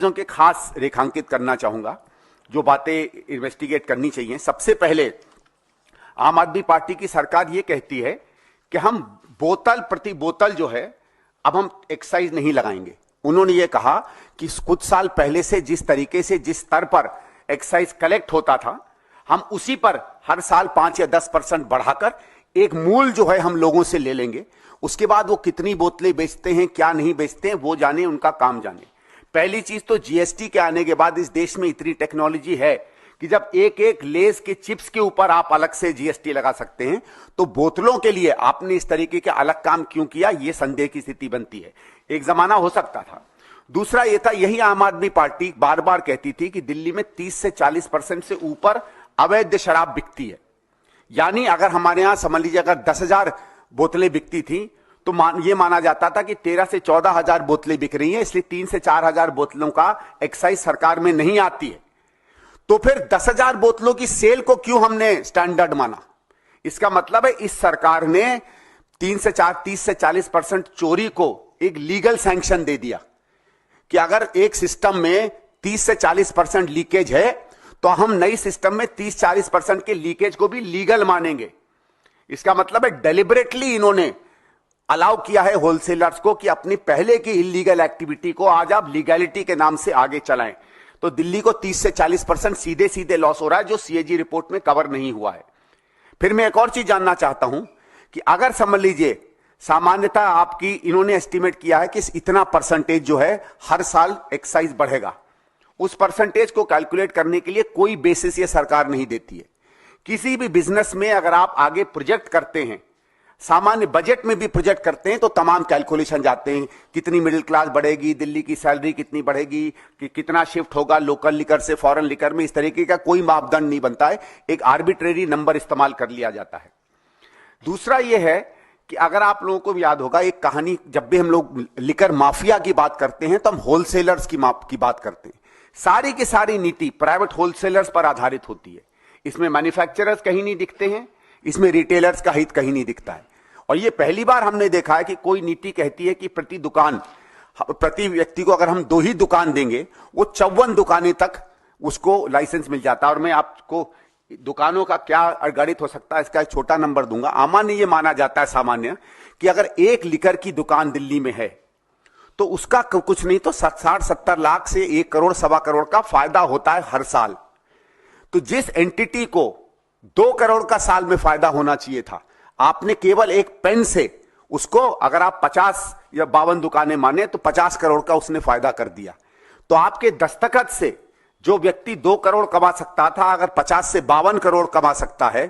चीजों के खास रेखांकित करना चाहूंगा, जो बातें इन्वेस्टिगेट करनी चाहिए। सबसे पहले आम आदमी पार्टी की सरकार ये कहती है कि हम बोतल प्रति बोतल जो है अब हम एक्साइज नहीं लगाएंगे। उन्होंने ये कहा कि कुछ साल पहले से जिस तरीके से जिस स्तर पर एक्साइज कलेक्ट होता था, हम उसी पर हर साल 5 या 10% बढ़ाकर एक मूल जो है हम लोगों से ले लेंगे। उसके बाद वो कितनी बोतलें बेचते हैं, क्या नहीं बेचते हैं, वो जाने, उनका काम जाने। पहली चीज तो जीएसटी के आने के बाद इस देश में इतनी टेक्नोलॉजी है कि जब एक एक लेस के चिप्स के ऊपर आप अलग से जीएसटी लगा सकते हैं, तो बोतलों के लिए आपने इस तरीके के अलग काम क्यों किया, यह संदेह की स्थिति बनती है। एक जमाना हो सकता था। दूसरा यह था, यही आम आदमी पार्टी बार बार कहती थी कि दिल्ली में 30 से 40% से ऊपर अवैध शराब बिकती है। यानी अगर हमारे यहां समझ लीजिए अगर 10,000 बोतलें बिकती थी तो यह माना जाता था कि 13 से 14,000 बोतलें बिक रही हैं, इसलिए 3 से 4,000 बोतलों का एक्साइज सरकार में नहीं आती है। तो फिर 10,000 बोतलों की सेल को क्यों हमने स्टैंडर्ड माना? इसका मतलब है इस सरकार ने 30 से 40% चोरी को एक लीगल सैंक्शन दे दिया कि अगर एक सिस्टम में 30 से 40% लीकेज है तो हम नई सिस्टम में 30-40% के लीकेज को भी लीगल मानेंगे। इसका मतलब है डेलिबरेटली इन्होंने अलाउ किया है होलसेलर्स को कि अपनी पहले की इलीगल एक्टिविटी को आज आप लीगैलिटी के नाम से आगे चलाएं। तो दिल्ली को 30 से 40% सीधे सीधे लॉस हो रहा है, जो सीएजी रिपोर्ट में कवर नहीं हुआ है। फिर मैं एक और चीज जानना चाहता हूं कि अगर समझ लीजिए सामान्यतः आपकी इन्होंने एस्टिमेट किया है कि इतना परसेंटेज जो है हर साल एक्साइज बढ़ेगा, उस परसेंटेज को कैलकुलेट करने के लिए कोई बेसिस ये सरकार नहीं देती है। किसी भी बिजनेस में अगर आप आगे प्रोजेक्ट करते हैं, सामान्य बजट में भी प्रोजेक्ट करते हैं, तो तमाम कैलकुलेशन जाते हैं। कितनी मिडिल क्लास बढ़ेगी, दिल्ली की सैलरी कितनी बढ़ेगी, कि कितना शिफ्ट होगा लोकल लिकर से फॉरेन लिकर में, इस तरीके का कोई मापदंड नहीं बनता है। एक आर्बिट्रेरी नंबर इस्तेमाल कर लिया जाता है। दूसरा यह है कि अगर आप लोगों को भी याद होगा एक कहानी, जब भी हम लोग लिकर माफिया की बात करते हैं तो हम होलसेलर्स की बात करते हैं। सारी की सारी नीति प्राइवेट होलसेलर्स पर आधारित होती है। इसमें मैन्युफैक्चरर्स कहीं नहीं दिखते हैं, इसमें रिटेलर्स का हित कहीं नहीं दिखता है। और ये पहली बार हमने देखा है कि कोई नीति कहती है कि प्रति व्यक्ति को अगर हम 2 ही दुकान देंगे, वो 54 दुकानें तक उसको लाइसेंस मिल जाता है। और मैं आपको दुकानों का क्या गणित हो सकता है इसका एक छोटा नंबर दूंगा। सामान्य ये माना जाता है सामान्य कि अगर एक लिकर की दुकान दिल्ली में है तो उसका कुछ नहीं तो 60-70 लाख से 1 करोड़ 1.25 करोड़ का फायदा होता है हर साल। तो जिस एंटिटी को 2 करोड़ का साल में फायदा होना चाहिए था, आपने केवल एक पेन से उसको, अगर आप 50 या 52 दुकानें माने, तो 50 करोड़ का उसने फायदा कर दिया। तो आपके दस्तखत से जो व्यक्ति 2 करोड़ कमा सकता था, अगर 50 से 52 करोड़ कमा सकता है,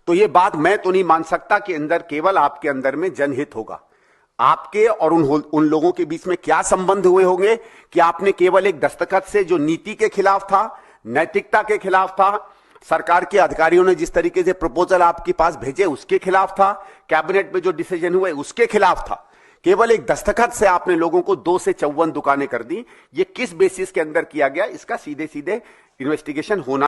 तो यह बात मैं तो नहीं मान सकता कि अंदर केवल आपके अंदर में जनहित होगा। आपके और उन लोगों के बीच में क्या संबंध हुए होंगे कि आपने केवल एक दस्तखत से, जो नीति के खिलाफ था, नैतिकता के खिलाफ था, सरकार के अधिकारियों ने जिस तरीके से प्रपोजल आपके पास भेजे उसके खिलाफ था, कैबिनेट में जो डिसीजन हुए उसके खिलाफ था, केवल एक दस्तखत से आपने लोगों को 2 से 54 दुकानें कर दी। ये किस बेसिस के अंदर किया गया, इसका सीधे सीधे इन्वेस्टिगेशन होना